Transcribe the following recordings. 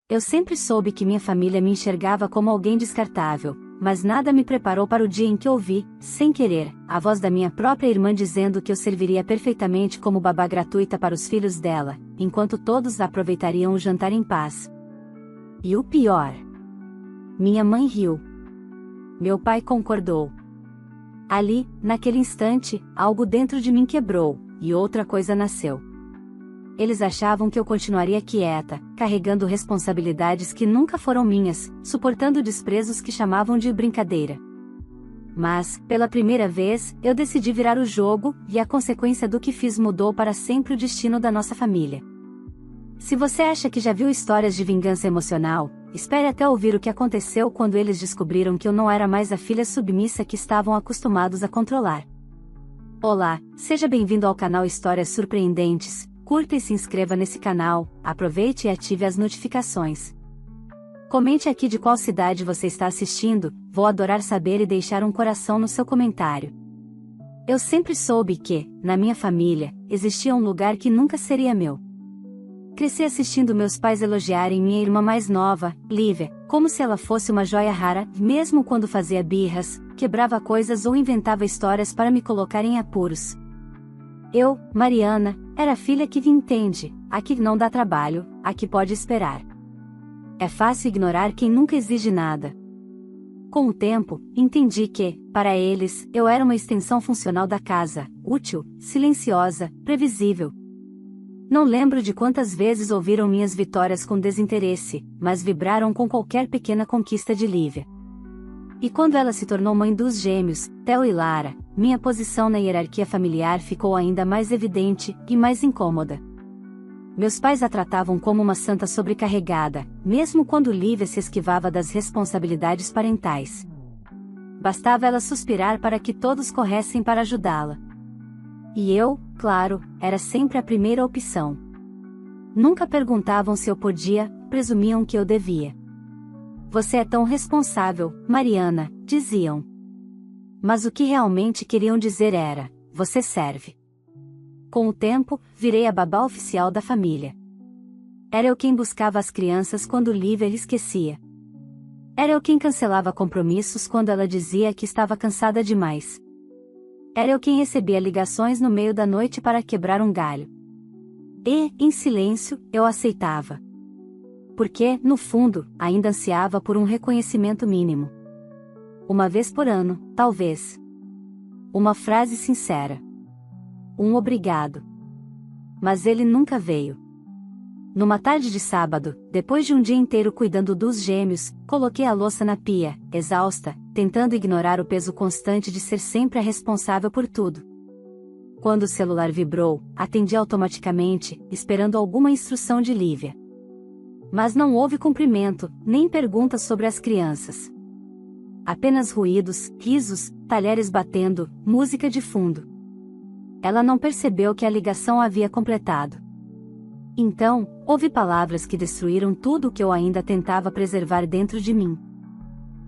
Eu sempre soube que minha família me enxergava como alguém descartável, mas nada me preparou para o dia em que ouvi, sem querer, a voz da minha própria irmã dizendo que eu serviria perfeitamente como babá gratuita para os filhos dela, enquanto todos aproveitariam o jantar em paz. E o pior: minha mãe riu. Meu pai concordou. Ali, naquele instante, algo dentro de mim quebrou, e outra coisa nasceu. Eles achavam que eu continuaria quieta, carregando responsabilidades que nunca foram minhas, suportando desprezos que chamavam de brincadeira. Mas, pela primeira vez, eu decidi virar o jogo, e a consequência do que fiz mudou para sempre o destino da nossa família. Se você acha que já viu histórias de vingança emocional, espere até ouvir o que aconteceu quando eles descobriram que eu não era mais a filha submissa que estavam acostumados a controlar. Olá, seja bem-vindo ao canal Histórias Surpreendentes. Curta e se inscreva nesse canal, aproveite e ative as notificações. Comente aqui de qual cidade você está assistindo, vou adorar saber e deixar um coração no seu comentário. Eu sempre soube que, na minha família, existia um lugar que nunca seria meu. Cresci assistindo meus pais elogiarem minha irmã mais nova, Lívia, como se ela fosse uma joia rara, mesmo quando fazia birras, quebrava coisas ou inventava histórias para me colocar em apuros. Eu, Mariana, era a filha que entende, a que não dá trabalho, a que pode esperar. É fácil ignorar quem nunca exige nada. Com o tempo, entendi que, para eles, eu era uma extensão funcional da casa, útil, silenciosa, previsível. Não lembro de quantas vezes ouviram minhas vitórias com desinteresse, mas vibraram com qualquer pequena conquista de Lívia. E quando ela se tornou mãe dos gêmeos, Theo e Lara, minha posição na hierarquia familiar ficou ainda mais evidente e mais incômoda. Meus pais a tratavam como uma santa sobrecarregada, mesmo quando Lívia se esquivava das responsabilidades parentais. Bastava ela suspirar para que todos corressem para ajudá-la. E eu, claro, era sempre a primeira opção. Nunca perguntavam se eu podia, presumiam que eu devia. Você é tão responsável, Mariana, diziam. Mas o que realmente queriam dizer era: você serve. Com o tempo, virei a babá oficial da família. Era eu quem buscava as crianças quando Lívia esquecia. Era eu quem cancelava compromissos quando ela dizia que estava cansada demais. Era eu quem recebia ligações no meio da noite para quebrar um galho. E, em silêncio, eu aceitava. Porque, no fundo, ainda ansiava por um reconhecimento mínimo. Uma vez por ano, talvez. Uma frase sincera. Um obrigado. Mas ele nunca veio. Numa tarde de sábado, depois de um dia inteiro cuidando dos gêmeos, coloquei a louça na pia, exausta, tentando ignorar o peso constante de ser sempre a responsável por tudo. Quando o celular vibrou, atendi automaticamente, esperando alguma instrução de Lívia. Mas não houve cumprimento, nem perguntas sobre as crianças. Apenas ruídos, risos, talheres batendo, música de fundo. Ela não percebeu que a ligação havia completado. Então, ouvi palavras que destruíram tudo o que eu ainda tentava preservar dentro de mim.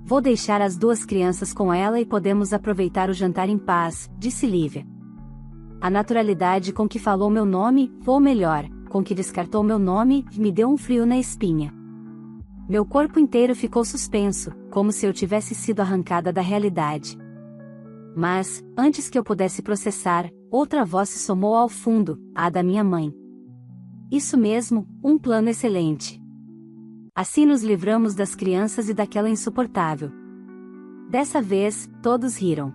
Vou deixar as duas crianças com ela e podemos aproveitar o jantar em paz, disse Lívia. A naturalidade com que falou meu nome, ou melhor, com que descartou meu nome, me deu um frio na espinha. Meu corpo inteiro ficou suspenso, como se eu tivesse sido arrancada da realidade. Mas, antes que eu pudesse processar, outra voz se somou ao fundo, a da minha mãe. Isso mesmo, um plano excelente. Assim nos livramos das crianças e daquela insuportável. Dessa vez, todos riram.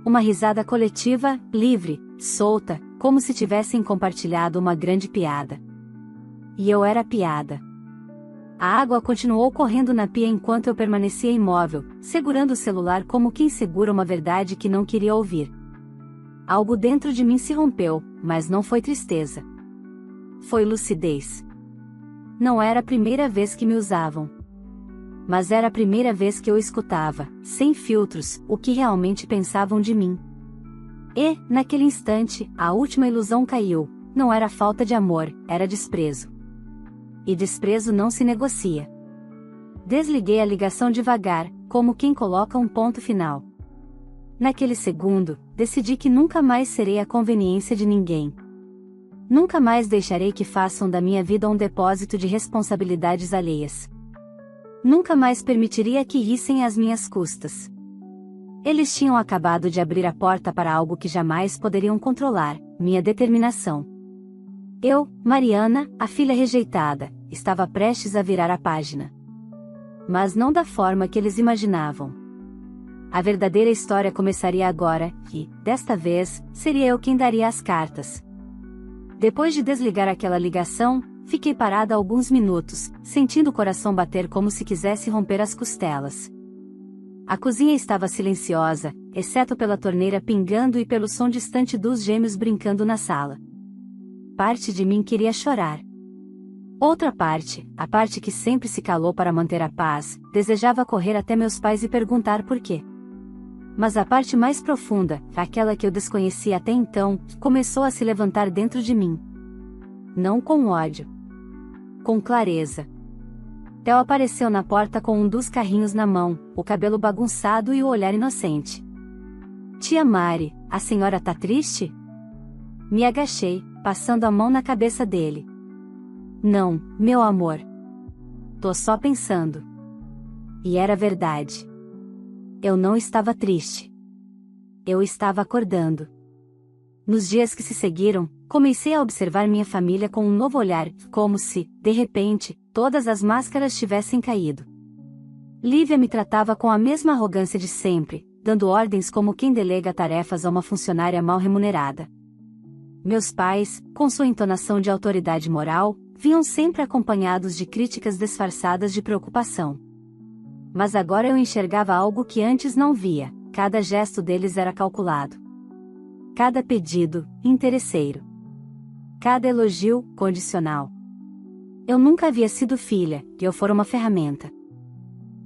Uma risada coletiva, livre, solta, como se tivessem compartilhado uma grande piada. E eu era a piada. A água continuou correndo na pia enquanto eu permanecia imóvel, segurando o celular como quem segura uma verdade que não queria ouvir. Algo dentro de mim se rompeu, mas não foi tristeza. Foi lucidez. Não era a primeira vez que me usavam. Mas era a primeira vez que eu escutava, sem filtros, o que realmente pensavam de mim. E, naquele instante, a última ilusão caiu. Não era falta de amor, era desprezo. E desprezo não se negocia. Desliguei a ligação devagar, como quem coloca um ponto final. Naquele segundo, decidi que nunca mais serei a conveniência de ninguém. Nunca mais deixarei que façam da minha vida um depósito de responsabilidades alheias. Nunca mais permitiria que rissem às minhas custas. Eles tinham acabado de abrir a porta para algo que jamais poderiam controlar, minha determinação. Eu, Mariana, a filha rejeitada, estava prestes a virar a página. Mas não da forma que eles imaginavam. A verdadeira história começaria agora, e, desta vez, seria eu quem daria as cartas. Depois de desligar aquela ligação, fiquei parada alguns minutos, sentindo o coração bater como se quisesse romper as costelas. A cozinha estava silenciosa, exceto pela torneira pingando e pelo som distante dos gêmeos brincando na sala. Parte de mim queria chorar. Outra parte, a parte que sempre se calou para manter a paz, desejava correr até meus pais e perguntar por quê. Mas a parte mais profunda, aquela que eu desconhecia até então, começou a se levantar dentro de mim. Não com ódio. Com clareza. Theo apareceu na porta com um dos carrinhos na mão, o cabelo bagunçado e o olhar inocente. Tia Mari, a senhora tá triste? Me agachei, passando a mão na cabeça dele. Não, meu amor. Tô só pensando. E era verdade. Eu não estava triste. Eu estava acordando. Nos dias que se seguiram, comecei a observar minha família com um novo olhar, como se, de repente, todas as máscaras tivessem caído. Lívia me tratava com a mesma arrogância de sempre, dando ordens como quem delega tarefas a uma funcionária mal remunerada. Meus pais, com sua entonação de autoridade moral, vinham sempre acompanhados de críticas disfarçadas de preocupação. Mas agora eu enxergava algo que antes não via, cada gesto deles era calculado. Cada pedido, interesseiro. Cada elogio, condicional. Eu nunca havia sido filha, e eu fora uma ferramenta.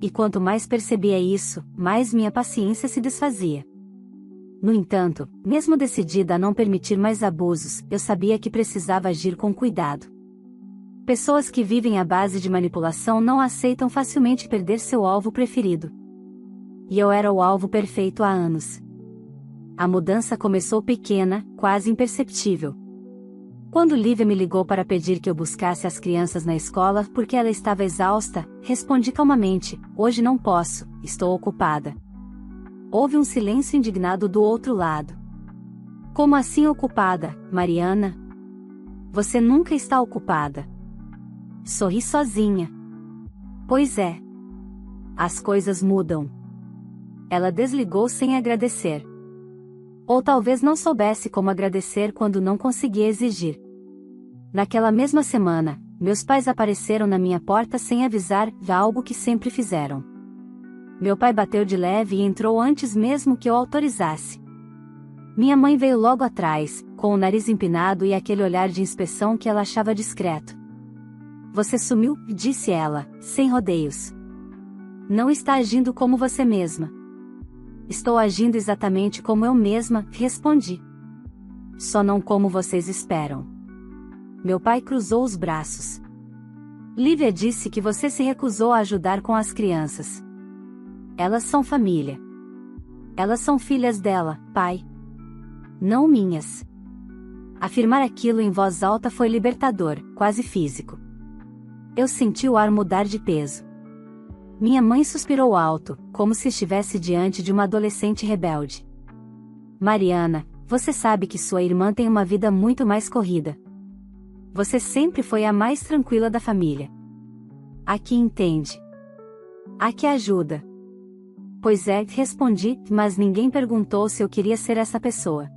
E quanto mais percebia isso, mais minha paciência se desfazia. No entanto, mesmo decidida a não permitir mais abusos, eu sabia que precisava agir com cuidado. Pessoas que vivem à base de manipulação não aceitam facilmente perder seu alvo preferido. E eu era o alvo perfeito há anos. A mudança começou pequena, quase imperceptível. Quando Lívia me ligou para pedir que eu buscasse as crianças na escola porque ela estava exausta, respondi calmamente: hoje não posso, estou ocupada. Houve um silêncio indignado do outro lado. Como assim ocupada, Mariana? Você nunca está ocupada. Sorri sozinha. Pois é. As coisas mudam. Ela desligou sem agradecer. Ou talvez não soubesse como agradecer quando não conseguia exigir. Naquela mesma semana, meus pais apareceram na minha porta sem avisar, já algo que sempre fizeram. Meu pai bateu de leve e entrou antes mesmo que eu autorizasse. Minha mãe veio logo atrás, com o nariz empinado e aquele olhar de inspeção que ela achava discreto. Você sumiu, disse ela, sem rodeios. Não está agindo como você mesma. Estou agindo exatamente como eu mesma, respondi. Só não como vocês esperam. Meu pai cruzou os braços. Lívia disse que você se recusou a ajudar com as crianças. Elas são família. Elas são filhas dela, pai. Não minhas. Afirmar aquilo em voz alta foi libertador, quase físico. Eu senti o ar mudar de peso. Minha mãe suspirou alto, como se estivesse diante de uma adolescente rebelde. Mariana, você sabe que sua irmã tem uma vida muito mais corrida. Você sempre foi a mais tranquila da família. A que entende. A que ajuda. Pois é, respondi, mas ninguém perguntou se eu queria ser essa pessoa.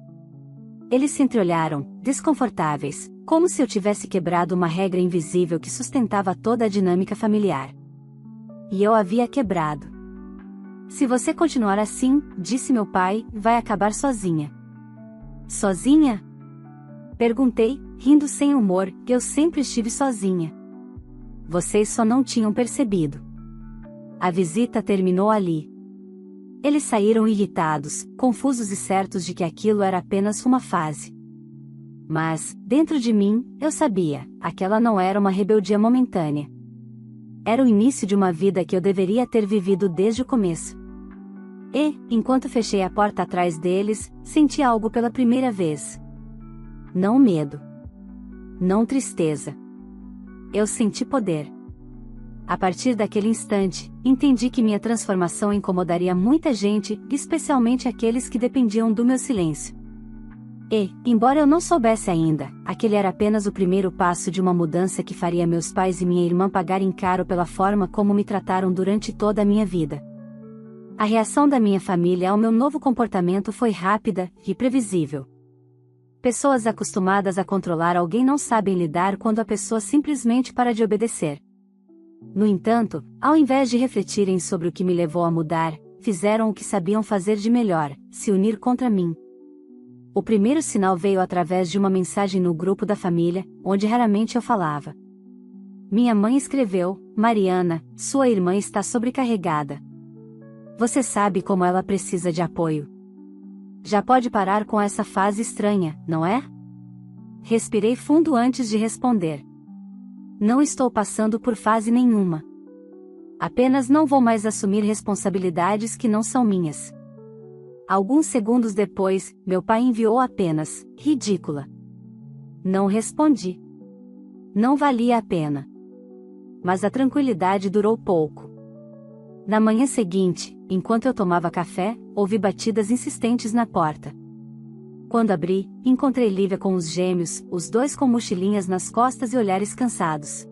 Eles se entreolharam, desconfortáveis, como se eu tivesse quebrado uma regra invisível que sustentava toda a dinâmica familiar. E eu havia quebrado. Se você continuar assim, disse meu pai, vai acabar sozinha. Sozinha? Perguntei, rindo sem humor, que eu sempre estive sozinha. Vocês só não tinham percebido. A visita terminou ali. Eles saíram irritados, confusos e certos de que aquilo era apenas uma fase. Mas, dentro de mim, eu sabia, aquela não era uma rebeldia momentânea. Era o início de uma vida que eu deveria ter vivido desde o começo. E, enquanto fechei a porta atrás deles, senti algo pela primeira vez. Não medo. não tristeza. Eu senti poder. A partir daquele instante, entendi que minha transformação incomodaria muita gente, especialmente aqueles que dependiam do meu silêncio. E, embora eu não soubesse ainda, aquele era apenas o primeiro passo de uma mudança que faria meus pais e minha irmã pagarem caro pela forma como me trataram durante toda a minha vida. A reação da minha família ao meu novo comportamento foi rápida e previsível. Pessoas acostumadas a controlar alguém não sabem lidar quando a pessoa simplesmente para de obedecer. No entanto, ao invés de refletirem sobre o que me levou a mudar, fizeram o que sabiam fazer de melhor: se unir contra mim. O primeiro sinal veio através de uma mensagem no grupo da família, onde raramente eu falava. Minha mãe escreveu: Mariana, sua irmã está sobrecarregada. Você sabe como ela precisa de apoio. Já pode parar com essa fase estranha, não é? Respirei fundo antes de responder. Não estou passando por fase nenhuma. Apenas não vou mais assumir responsabilidades que não são minhas. Alguns segundos depois, meu pai enviou apenas: ridícula. Não respondi. Não valia a pena. Mas a tranquilidade durou pouco. Na manhã seguinte, enquanto eu tomava café, ouvi batidas insistentes na porta. Quando abri, encontrei Lívia com os gêmeos, os dois com mochilinhas nas costas e olhares cansados.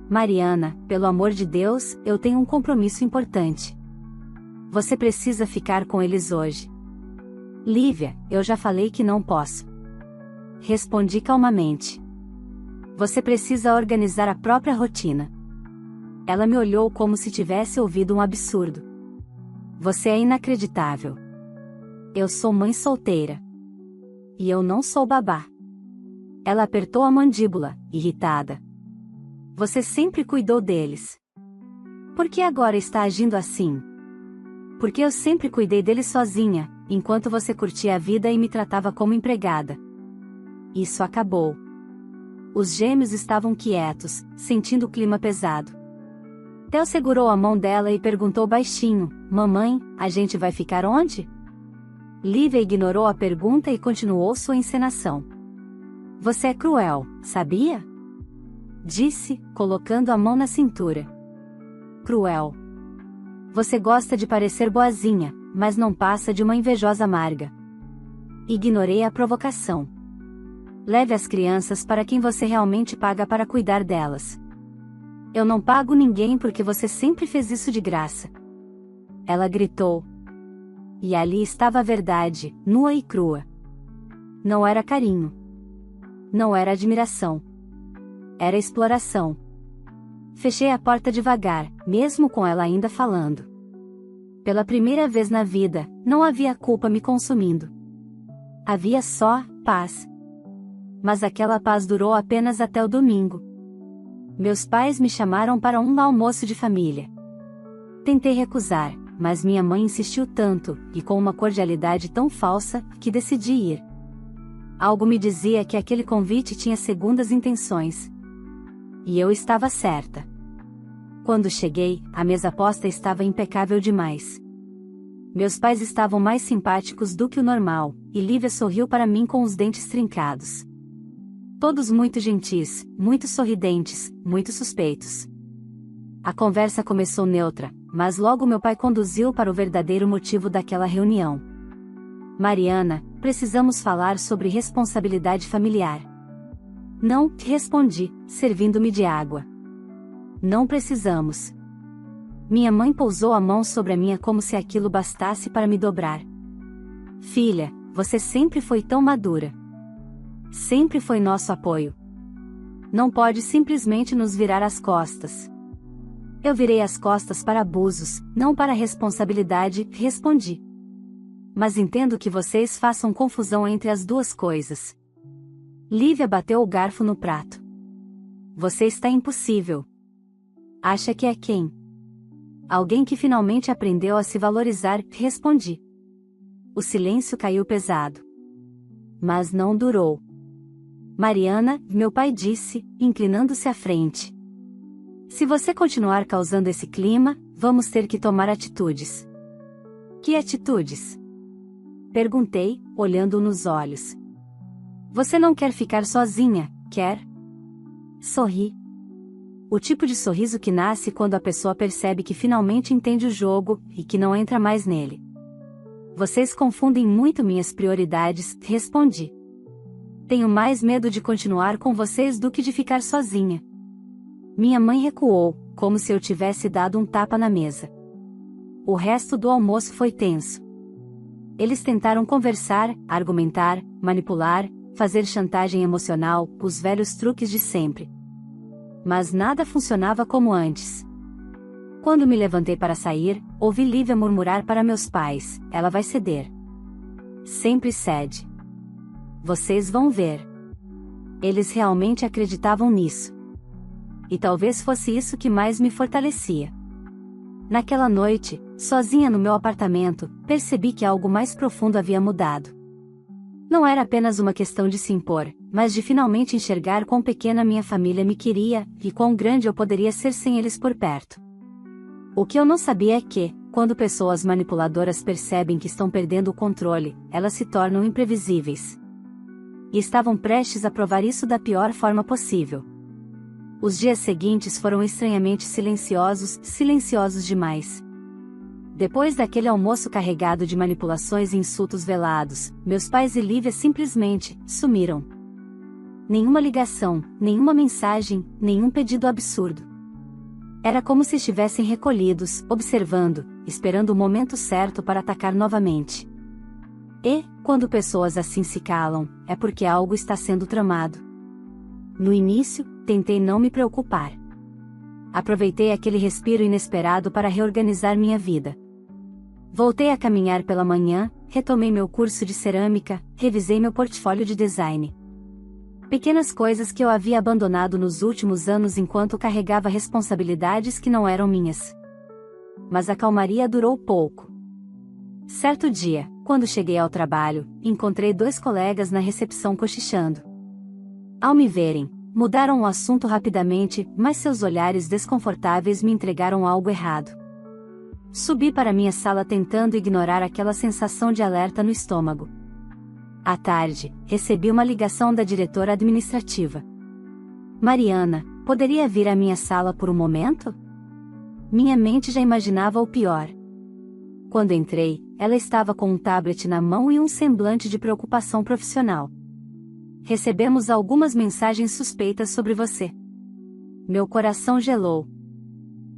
Mariana, pelo amor de Deus, eu tenho um compromisso importante. Você precisa ficar com eles hoje. Lívia, eu já falei que não posso. Respondi calmamente. Você precisa organizar a própria rotina. Ela me olhou como se tivesse ouvido um absurdo. Você é inacreditável. Eu sou mãe solteira. E eu não sou babá. Ela apertou a mandíbula, irritada. Você sempre cuidou deles. Por que agora está agindo assim? Porque eu sempre cuidei deles sozinha, enquanto você curtia a vida e me tratava como empregada. Isso acabou. Os gêmeos estavam quietos, sentindo o clima pesado. Theo segurou a mão dela e perguntou baixinho: Mamãe, a gente vai ficar onde? Lívia ignorou a pergunta e continuou sua encenação. Você é cruel, sabia? Disse, colocando a mão na cintura. Cruel. Você gosta de parecer boazinha, mas não passa de uma invejosa amarga. Ignorei a provocação. Leve as crianças para quem você realmente paga para cuidar delas. Eu não pago ninguém porque você sempre fez isso de graça. Ela gritou. E ali estava a verdade, nua e crua. Não era carinho. Não era admiração. Era exploração. Fechei a porta devagar, mesmo com ela ainda falando. Pela primeira vez na vida, não havia culpa me consumindo. Havia só paz. Mas aquela paz durou apenas até o domingo. Meus pais me chamaram para um almoço de família. Tentei recusar, mas minha mãe insistiu tanto, e com uma cordialidade tão falsa, que decidi ir. Algo me dizia que aquele convite tinha segundas intenções. E eu estava certa. Quando cheguei, a mesa posta estava impecável demais. Meus pais estavam mais simpáticos do que o normal, e Lívia sorriu para mim com os dentes trincados. Todos muito gentis, muito sorridentes, muito suspeitos. A conversa começou neutra, mas logo meu pai conduziu para o verdadeiro motivo daquela reunião. Mariana, precisamos falar sobre responsabilidade familiar. Não, respondi, servindo-me de água. Não precisamos. Minha mãe pousou a mão sobre a minha como se aquilo bastasse para me dobrar. Filha, você sempre foi tão madura. Sempre foi nosso apoio. Não pode simplesmente nos virar as costas. Eu virei as costas para abusos, não para responsabilidade, respondi. Mas entendo que vocês façam confusão entre as duas coisas. Lívia bateu o garfo no prato. Você está impossível. Acha que é quem? Alguém que finalmente aprendeu a se valorizar, respondi. O silêncio caiu pesado. Mas não durou. Mariana, meu pai disse, inclinando-se à frente. Se você continuar causando esse clima, vamos ter que tomar atitudes. Que atitudes? Perguntei, olhando-o nos olhos. Você não quer ficar sozinha, quer? Sorri. O tipo de sorriso que nasce quando a pessoa percebe que finalmente entende o jogo e que não entra mais nele. Vocês confundem muito minhas prioridades, respondi. Tenho mais medo de continuar com vocês do que de ficar sozinha. Minha mãe recuou, como se eu tivesse dado um tapa na mesa. O resto do almoço foi tenso. Eles tentaram conversar, argumentar, manipular, fazer chantagem emocional, os velhos truques de sempre. Mas nada funcionava como antes. Quando me levantei para sair, ouvi Lívia murmurar para meus pais: ela vai ceder. Sempre cede. Vocês vão ver. Eles realmente acreditavam nisso. E talvez fosse isso que mais me fortalecia. Naquela noite, sozinha no meu apartamento, percebi que algo mais profundo havia mudado. Não era apenas uma questão de se impor, mas de finalmente enxergar quão pequena minha família me queria, e quão grande eu poderia ser sem eles por perto. O que eu não sabia é que, quando pessoas manipuladoras percebem que estão perdendo o controle, elas se tornam imprevisíveis. E estavam prestes a provar isso da pior forma possível. Os dias seguintes foram estranhamente silenciosos demais. Depois daquele almoço carregado de manipulações e insultos velados, meus pais e Lívia simplesmente sumiram. Nenhuma ligação, nenhuma mensagem, nenhum pedido absurdo. Era como se estivessem recolhidos, observando, esperando o momento certo para atacar novamente. E, quando pessoas assim se calam, é porque algo está sendo tramado. No início, tentei não me preocupar. Aproveitei aquele respiro inesperado para reorganizar minha vida. Voltei a caminhar pela manhã, retomei meu curso de cerâmica, revisei meu portfólio de design. Pequenas coisas que eu havia abandonado nos últimos anos enquanto carregava responsabilidades que não eram minhas. Mas a calmaria durou pouco. Certo dia, quando cheguei ao trabalho, encontrei 2 colegas na recepção cochichando. Ao me verem, mudaram o assunto rapidamente, mas seus olhares desconfortáveis me entregaram algo errado. Subi para minha sala tentando ignorar aquela sensação de alerta no estômago. À tarde, recebi uma ligação da diretora administrativa. Mariana, poderia vir à minha sala por um momento? Minha mente já imaginava o pior. Quando entrei, ela estava com um tablet na mão e um semblante de preocupação profissional. Recebemos algumas mensagens suspeitas sobre você. Meu coração gelou.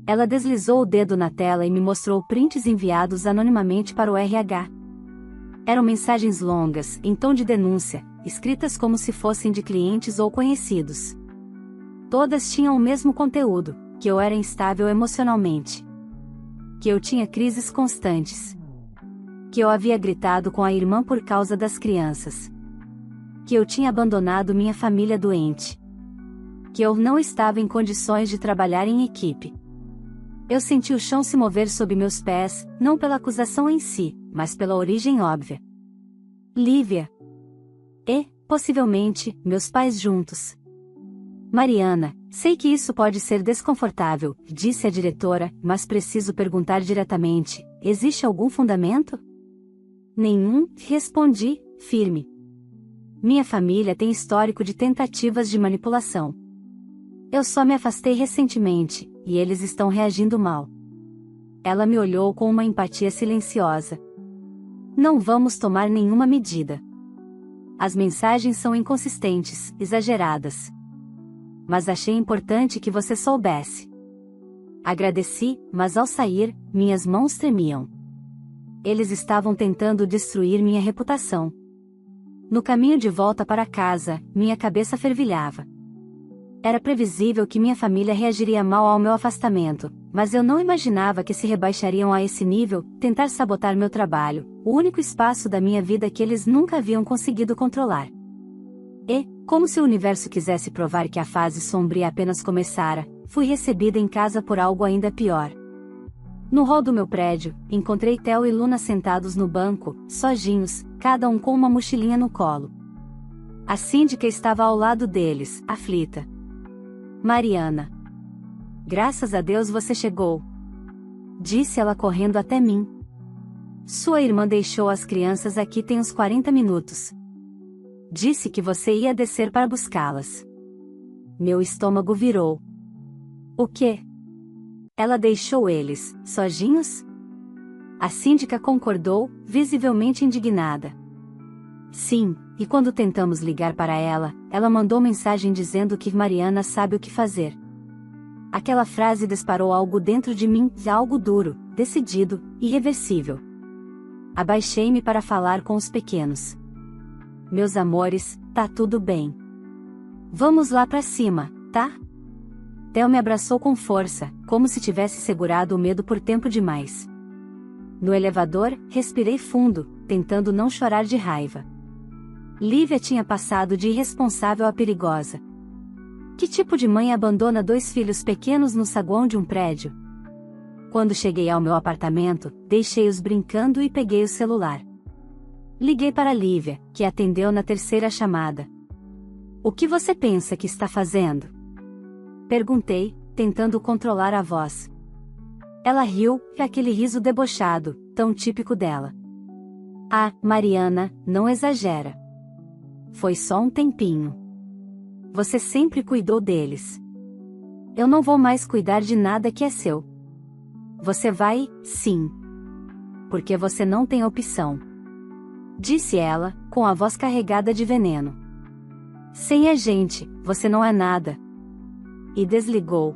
Ela deslizou o dedo na tela e me mostrou prints enviados anonimamente para o RH. Eram mensagens longas, em tom de denúncia, escritas como se fossem de clientes ou conhecidos. Todas tinham o mesmo conteúdo: que eu era instável emocionalmente. Que eu tinha crises constantes. Que eu havia gritado com a irmã por causa das crianças. Que eu tinha abandonado minha família doente. Que eu não estava em condições de trabalhar em equipe. Eu senti o chão se mover sob meus pés, não pela acusação em si, mas pela origem óbvia. Lívia. E, possivelmente, meus pais juntos. Mariana, sei que isso pode ser desconfortável, disse a diretora, mas preciso perguntar diretamente: existe algum fundamento? Nenhum, respondi, firme. Minha família tem histórico de tentativas de manipulação. Eu só me afastei recentemente, e eles estão reagindo mal. Ela me olhou com uma empatia silenciosa. Não vamos tomar nenhuma medida. As mensagens são inconsistentes, exageradas. Mas achei importante que você soubesse. Agradeci, mas ao sair, minhas mãos tremiam. Eles estavam tentando destruir minha reputação. No caminho de volta para casa, minha cabeça fervilhava. Era previsível que minha família reagiria mal ao meu afastamento, mas eu não imaginava que se rebaixariam a esse nível, tentar sabotar meu trabalho, o único espaço da minha vida que eles nunca haviam conseguido controlar. E, como se o universo quisesse provar que a fase sombria apenas começara, fui recebida em casa por algo ainda pior. No hall do meu prédio, encontrei Theo e Luna sentados no banco, sozinhos, cada um com uma mochilinha no colo. A síndica estava ao lado deles, aflita. Mariana. Graças a Deus você chegou. Disse ela correndo até mim. Sua irmã deixou as crianças aqui tem uns 40 minutos. Disse que você ia descer para buscá-las. Meu estômago virou. O quê? Ela deixou eles, sozinhos? A síndica concordou, visivelmente indignada. Sim, e quando tentamos ligar para ela, ela mandou mensagem dizendo que Mariana sabe o que fazer. Aquela frase disparou algo dentro de mim, algo duro, decidido, irreversível. Abaixei-me para falar com os pequenos. Meus amores, tá tudo bem. Vamos lá pra cima, tá? Theo me abraçou com força, como se tivesse segurado o medo por tempo demais. No elevador, respirei fundo, tentando não chorar de raiva. Lívia tinha passado de irresponsável a perigosa. Que tipo de mãe abandona 2 filhos pequenos no saguão de um prédio? Quando cheguei ao meu apartamento, deixei-os brincando e peguei o celular. Liguei para Lívia, que atendeu na 3ª chamada. O que você pensa que está fazendo? Perguntei, tentando controlar a voz. Ela riu, e aquele riso debochado, tão típico dela. Ah, Mariana, não exagera. Foi só um tempinho. Você sempre cuidou deles. Eu não vou mais cuidar de nada que é seu. Você vai, sim. Porque você não tem opção. Disse ela, com a voz carregada de veneno. Sem a gente, você não é nada. E desligou.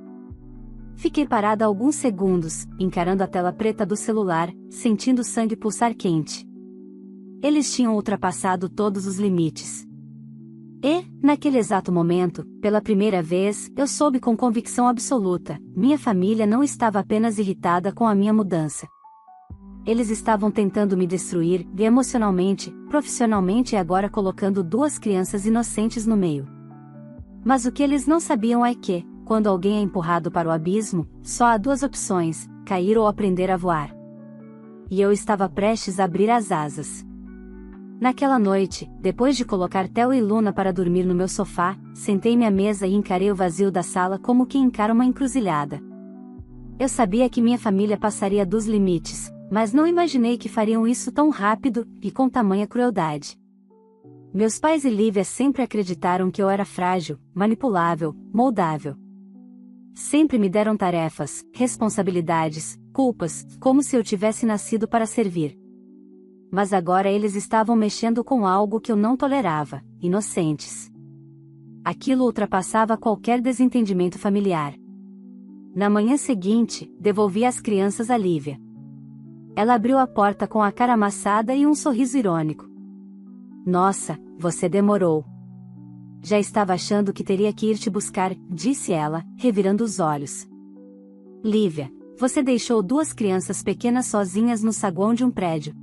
Fiquei parada alguns segundos, encarando a tela preta do celular, sentindo o sangue pulsar quente. Eles tinham ultrapassado todos os limites. E, naquele exato momento, pela primeira vez, eu soube com convicção absoluta, minha família não estava apenas irritada com a minha mudança. Eles estavam tentando me destruir, emocionalmente, profissionalmente e agora colocando 2 crianças inocentes no meio. Mas o que eles não sabiam é que, quando alguém é empurrado para o abismo, só há 2 opções, cair ou aprender a voar. E eu estava prestes a abrir as asas. Naquela noite, depois de colocar Theo e Luna para dormir no meu sofá, sentei-me à mesa e encarei o vazio da sala como quem encara uma encruzilhada. Eu sabia que minha família passaria dos limites, mas não imaginei que fariam isso tão rápido, e com tamanha crueldade. Meus pais e Lívia sempre acreditaram que eu era frágil, manipulável, moldável. Sempre me deram tarefas, responsabilidades, culpas, como se eu tivesse nascido para servir. Mas agora eles estavam mexendo com algo que eu não tolerava, inocentes. Aquilo ultrapassava qualquer desentendimento familiar. Na manhã seguinte, devolvi as crianças a Lívia. Ela abriu a porta com a cara amassada e um sorriso irônico. Nossa, você demorou. Já estava achando que teria que ir te buscar, disse ela, revirando os olhos. Lívia, você deixou 2 crianças pequenas sozinhas no saguão de um prédio.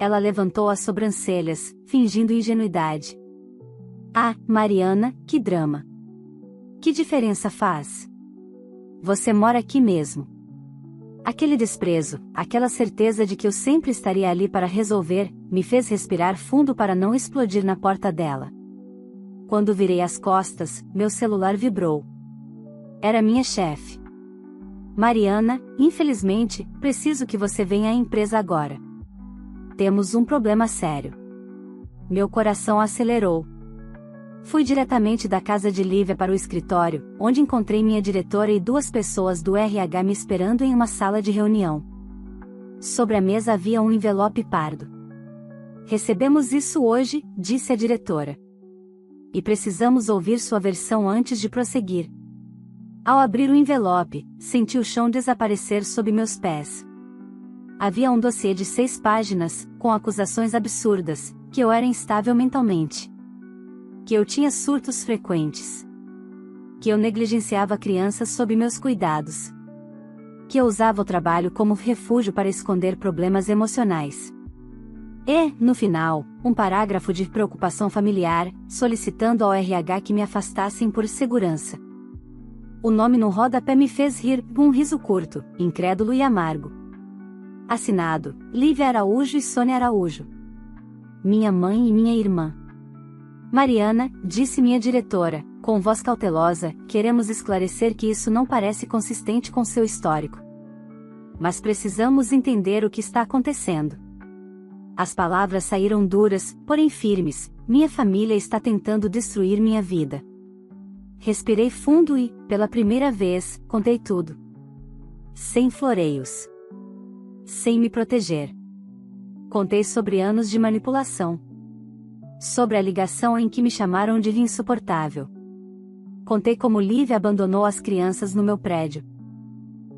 Ela levantou as sobrancelhas, fingindo ingenuidade. Ah, Mariana, que drama. Que diferença faz? Você mora aqui mesmo. Aquele desprezo, aquela certeza de que eu sempre estaria ali para resolver, me fez respirar fundo para não explodir na porta dela. Quando virei as costas, meu celular vibrou. Era minha chefe. Mariana, infelizmente, preciso que você venha à empresa agora. Temos um problema sério. Meu coração acelerou. Fui diretamente da casa de Lívia para o escritório, onde encontrei minha diretora e 2 pessoas do RH me esperando em uma sala de reunião. Sobre a mesa havia um envelope pardo. Recebemos isso hoje, disse a diretora. E precisamos ouvir sua versão antes de prosseguir. Ao abrir o envelope, senti o chão desaparecer sob meus pés. Havia um dossiê de 6 páginas, com acusações absurdas, que eu era instável mentalmente. Que eu tinha surtos frequentes. Que eu negligenciava crianças sob meus cuidados. Que eu usava o trabalho como refúgio para esconder problemas emocionais. E, no final, um parágrafo de preocupação familiar, solicitando ao RH que me afastassem por segurança. O nome no rodapé me fez rir, um riso curto, incrédulo e amargo. Assinado, Lívia Araújo e Sônia Araújo. Minha mãe e minha irmã. Mariana, disse minha diretora, com voz cautelosa, queremos esclarecer que isso não parece consistente com seu histórico. Mas precisamos entender o que está acontecendo. As palavras saíram duras, porém firmes, minha família está tentando destruir minha vida. respirei fundo e, pela primeira vez, contei tudo. Sem floreios. Sem me proteger. Contei sobre anos de manipulação. Sobre a ligação em que me chamaram de insuportável. Contei como Lívia abandonou as crianças no meu prédio.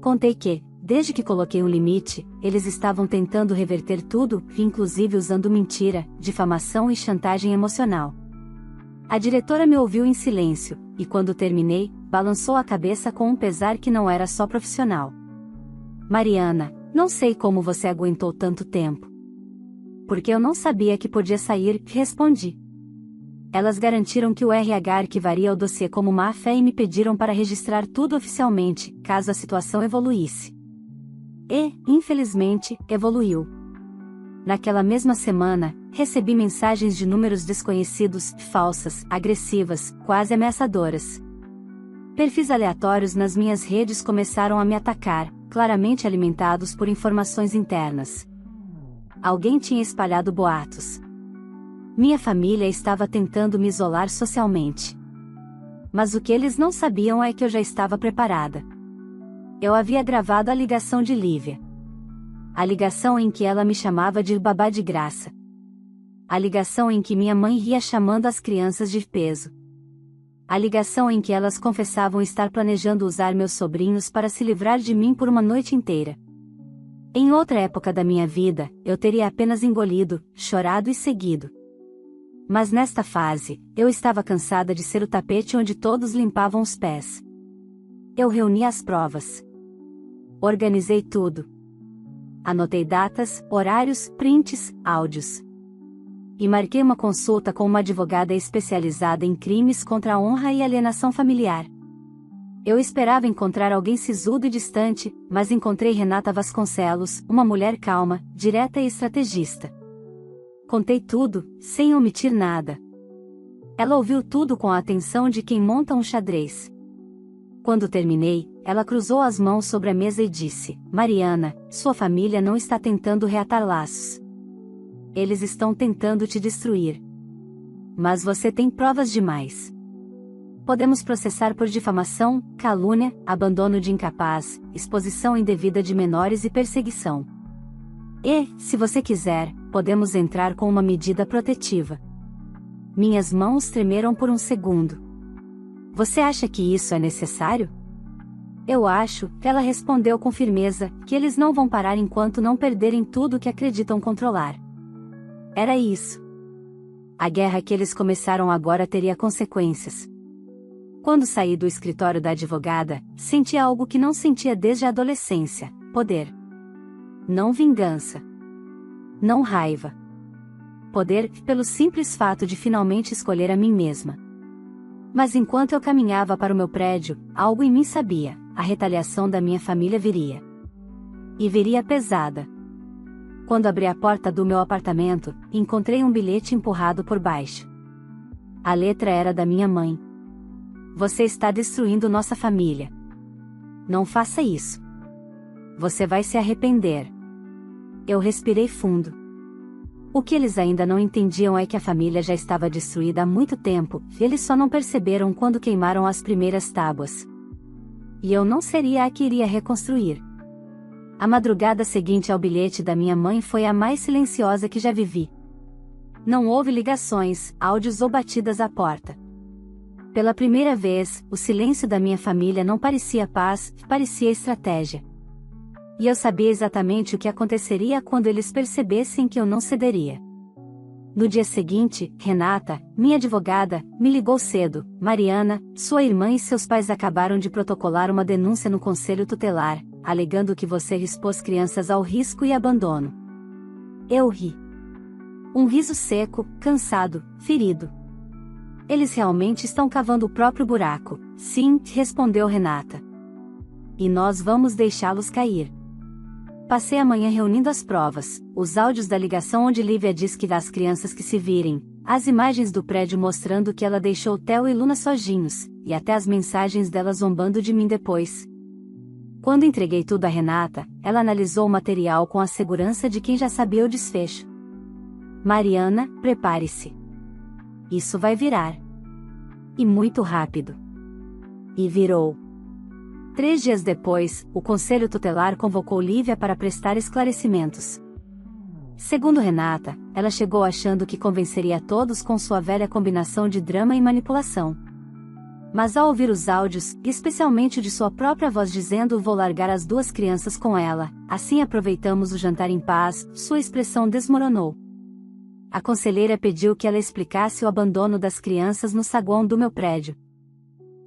Contei que, desde que coloquei um limite, eles estavam tentando reverter tudo, inclusive usando mentira, difamação e chantagem emocional. A diretora me ouviu em silêncio, e quando terminei, balançou a cabeça com um pesar que não era só profissional. Mariana, não sei como você aguentou tanto tempo. Porque eu não sabia que podia sair, respondi. Elas garantiram que o RH arquivaria o dossiê como má-fé e me pediram para registrar tudo oficialmente, caso a situação evoluísse. E, infelizmente, evoluiu. Naquela mesma semana, recebi mensagens de números desconhecidos, falsas, agressivas, quase ameaçadoras. Perfis aleatórios nas minhas redes começaram a me atacar, claramente alimentados por informações internas. Alguém tinha espalhado boatos. Minha família estava tentando me isolar socialmente. Mas o que eles não sabiam é que eu já estava preparada. Eu havia gravado a ligação de Lívia. A ligação em que ela me chamava de babá de graça. A ligação em que minha mãe ria chamando as crianças de peso. A ligação em que elas confessavam estar planejando usar meus sobrinhos para se livrar de mim por uma noite inteira. Em outra época da minha vida, eu teria apenas engolido, chorado e seguido. Mas nesta fase, eu estava cansada de ser o tapete onde todos limpavam os pés. Eu reuni as provas. Organizei tudo. Anotei datas, horários, prints, áudios. E marquei uma consulta com uma advogada especializada em crimes contra a honra e alienação familiar. Eu esperava encontrar alguém sisudo e distante, mas encontrei Renata Vasconcelos, uma mulher calma, direta e estrategista. Contei tudo, sem omitir nada. Ela ouviu tudo com a atenção de quem monta um xadrez. Quando terminei, ela cruzou as mãos sobre a mesa e disse: Mariana, sua família não está tentando reatar laços. Eles estão tentando te destruir. Mas você tem provas demais. Podemos processar por difamação, calúnia, abandono de incapaz, exposição indevida de menores e perseguição. E, se você quiser, podemos entrar com uma medida protetiva. Minhas mãos tremeram por um segundo. Você acha que isso é necessário? Eu acho, ela respondeu com firmeza, que eles não vão parar enquanto não perderem tudo que acreditam controlar. Era isso. A guerra que eles começaram agora teria consequências. Quando saí do escritório da advogada, senti algo que não sentia desde a adolescência: poder. Não vingança. Não raiva. Poder, pelo simples fato de finalmente escolher a mim mesma. Mas enquanto eu caminhava para o meu prédio, algo em mim sabia: a retaliação da minha família viria. E viria pesada. Quando abri a porta do meu apartamento, encontrei um bilhete empurrado por baixo. A letra era da minha mãe. Você está destruindo nossa família. Não faça isso. Você vai se arrepender. Eu respirei fundo. O que eles ainda não entendiam é que a família já estava destruída há muito tempo, e eles só não perceberam quando queimaram as primeiras tábuas. E eu não seria a que iria reconstruir. A madrugada seguinte ao bilhete da minha mãe foi a mais silenciosa que já vivi. Não houve ligações, áudios ou batidas à porta. Pela primeira vez, o silêncio da minha família não parecia paz, parecia estratégia. E eu sabia exatamente o que aconteceria quando eles percebessem que eu não cederia. No dia seguinte, Renata, minha advogada, me ligou cedo: Mariana, sua irmã e seus pais acabaram de protocolar uma denúncia no conselho tutelar, alegando que você expôs crianças ao risco e abandono. Eu ri. Um riso seco, cansado, ferido. Eles realmente estão cavando o próprio buraco. Sim, respondeu Renata. E nós vamos deixá-los cair. Passei a manhã reunindo as provas, os áudios da ligação onde Lívia diz que das crianças que se virem, as imagens do prédio mostrando que ela deixou Theo e Luna sozinhos, e até as mensagens dela zombando de mim depois. Quando entreguei tudo a Renata, ela analisou o material com a segurança de quem já sabia o desfecho. Mariana, prepare-se. Isso vai virar. E muito rápido. E virou. 3 dias depois, o Conselho Tutelar convocou Lívia para prestar esclarecimentos. Segundo Renata, ela chegou achando que convenceria todos com sua velha combinação de drama e manipulação. Mas ao ouvir os áudios, especialmente o de sua própria voz dizendo "vou largar as 2 crianças com ela, assim aproveitamos o jantar em paz", sua expressão desmoronou. A conselheira pediu que ela explicasse o abandono das crianças no saguão do meu prédio.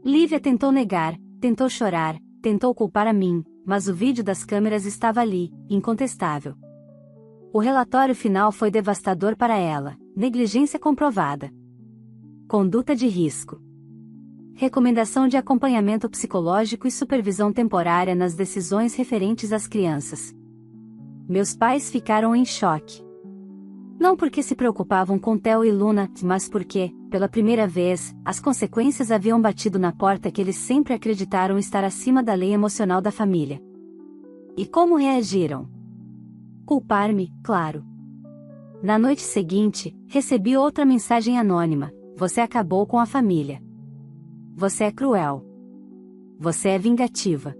Lívia tentou negar, tentou chorar, tentou culpar a mim, mas o vídeo das câmeras estava ali, incontestável. O relatório final foi devastador para ela: negligência comprovada. Conduta de risco. Recomendação de acompanhamento psicológico e supervisão temporária nas decisões referentes às crianças. Meus pais ficaram em choque. Não porque se preocupavam com Theo e Luna, mas porque, pela primeira vez, as consequências haviam batido na porta que eles sempre acreditaram estar acima da lei emocional da família. E como reagiram? Culpar-me, claro. Na noite seguinte, recebi outra mensagem anônima: "Você acabou com a família. Você é cruel. Você é vingativa."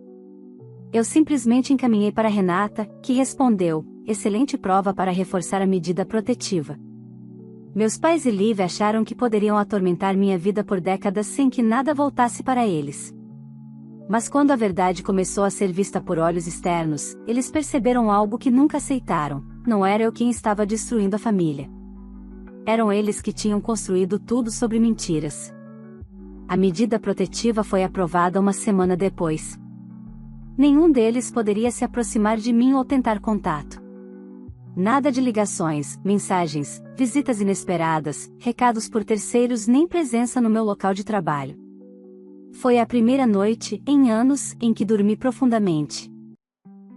Eu simplesmente encaminhei para Renata, que respondeu: "Excelente prova para reforçar a medida protetiva." Meus pais e Lívia acharam que poderiam atormentar minha vida por décadas sem que nada voltasse para eles. Mas quando a verdade começou a ser vista por olhos externos, eles perceberam algo que nunca aceitaram: não era eu quem estava destruindo a família. Eram eles que tinham construído tudo sobre mentiras. A medida protetiva foi aprovada uma semana depois. Nenhum deles poderia se aproximar de mim ou tentar contato. Nada de ligações, mensagens, visitas inesperadas, recados por terceiros nem presença no meu local de trabalho. Foi a primeira noite, em anos, em que dormi profundamente.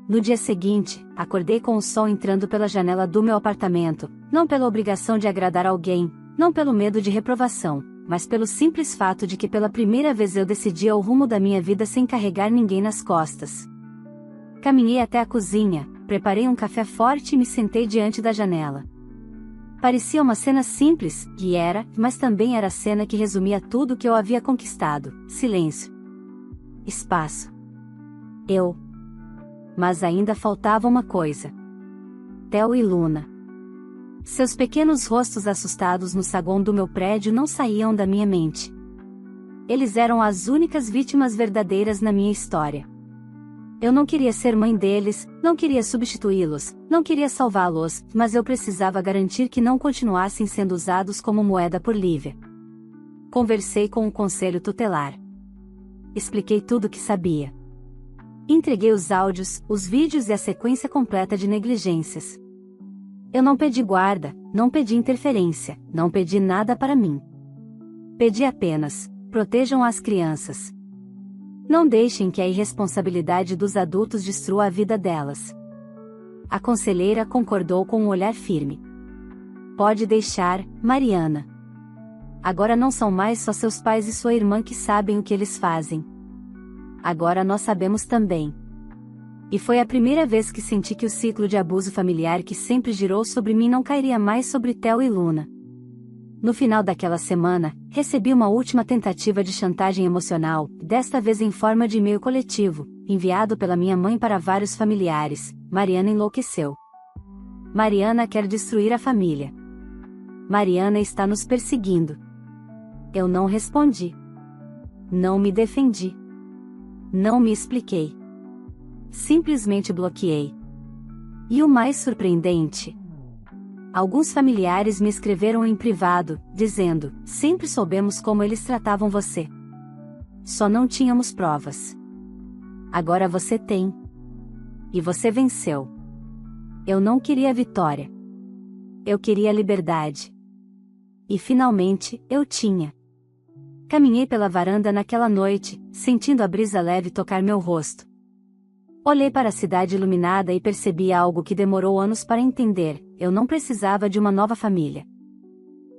No dia seguinte, acordei com o sol entrando pela janela do meu apartamento, não pela obrigação de agradar alguém, não pelo medo de reprovação, mas pelo simples fato de que pela primeira vez eu decidia o rumo da minha vida sem carregar ninguém nas costas. Caminhei até a cozinha, preparei um café forte e me sentei diante da janela. Parecia uma cena simples, e era, mas também era a cena que resumia tudo o que eu havia conquistado: silêncio. Espaço. Eu. Mas ainda faltava uma coisa. Theo e Luna. Seus pequenos rostos assustados no saguão do meu prédio não saíam da minha mente. Eles eram as únicas vítimas verdadeiras na minha história. Eu não queria ser mãe deles, não queria substituí-los, não queria salvá-los, mas eu precisava garantir que não continuassem sendo usados como moeda por Lívia. Conversei com o Conselho Tutelar. Expliquei tudo o que sabia. Entreguei os áudios, os vídeos e a sequência completa de negligências. Eu não pedi guarda, não pedi interferência, não pedi nada para mim. Pedi apenas: protejam as crianças. Não deixem que a irresponsabilidade dos adultos destrua a vida delas. A conselheira concordou com um olhar firme. Pode deixar, Mariana. Agora não são mais só seus pais e sua irmã que sabem o que eles fazem. Agora nós sabemos também. E foi a primeira vez que senti que o ciclo de abuso familiar que sempre girou sobre mim não cairia mais sobre Theo e Luna. No final daquela semana, recebi uma última tentativa de chantagem emocional, desta vez em forma de e-mail coletivo, enviado pela minha mãe para vários familiares. Mariana enlouqueceu. Mariana quer destruir a família. Mariana está nos perseguindo. Eu não respondi. Não me defendi. Não me expliquei. Simplesmente bloqueei. E o mais surpreendente? Alguns familiares me escreveram em privado, dizendo: sempre soubemos como eles tratavam você. Só não tínhamos provas. Agora você tem. E você venceu. Eu não queria a vitória. Eu queria a liberdade. E finalmente, eu tinha. Caminhei pela varanda naquela noite, sentindo a brisa leve tocar meu rosto. Olhei para a cidade iluminada e percebi algo que demorou anos para entender: eu não precisava de uma nova família.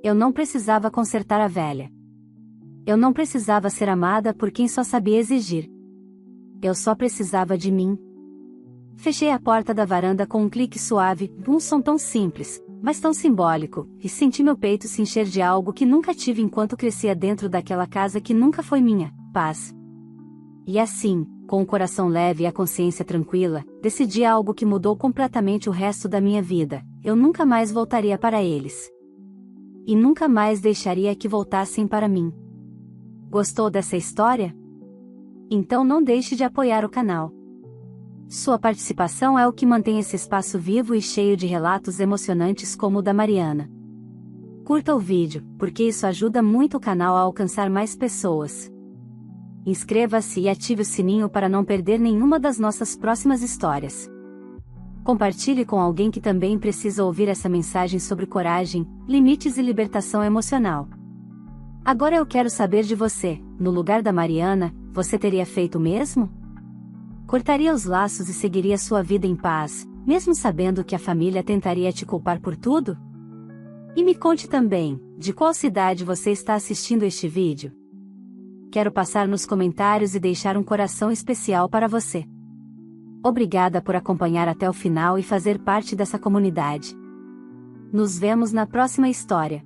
Eu não precisava consertar a velha. Eu não precisava ser amada por quem só sabia exigir. Eu só precisava de mim. Fechei a porta da varanda com um clique suave, um som tão simples, mas tão simbólico, e senti meu peito se encher de algo que nunca tive enquanto crescia dentro daquela casa que nunca foi minha: paz. E assim, com o coração leve e a consciência tranquila, decidi algo que mudou completamente o resto da minha vida: eu nunca mais voltaria para eles. E nunca mais deixaria que voltassem para mim. Gostou dessa história? Então não deixe de apoiar o canal. Sua participação é o que mantém esse espaço vivo e cheio de relatos emocionantes como o da Mariana. Curta o vídeo, porque isso ajuda muito o canal a alcançar mais pessoas. Inscreva-se e ative o sininho para não perder nenhuma das nossas próximas histórias. Compartilhe com alguém que também precisa ouvir essa mensagem sobre coragem, limites e libertação emocional. Agora eu quero saber de você: no lugar da Mariana, você teria feito o mesmo? Cortaria os laços e seguiria sua vida em paz, mesmo sabendo que a família tentaria te culpar por tudo? E me conte também, de qual cidade você está assistindo este vídeo? Quero passar nos comentários e deixar um coração especial para você. Obrigada por acompanhar até o final e fazer parte dessa comunidade. Nos vemos na próxima história.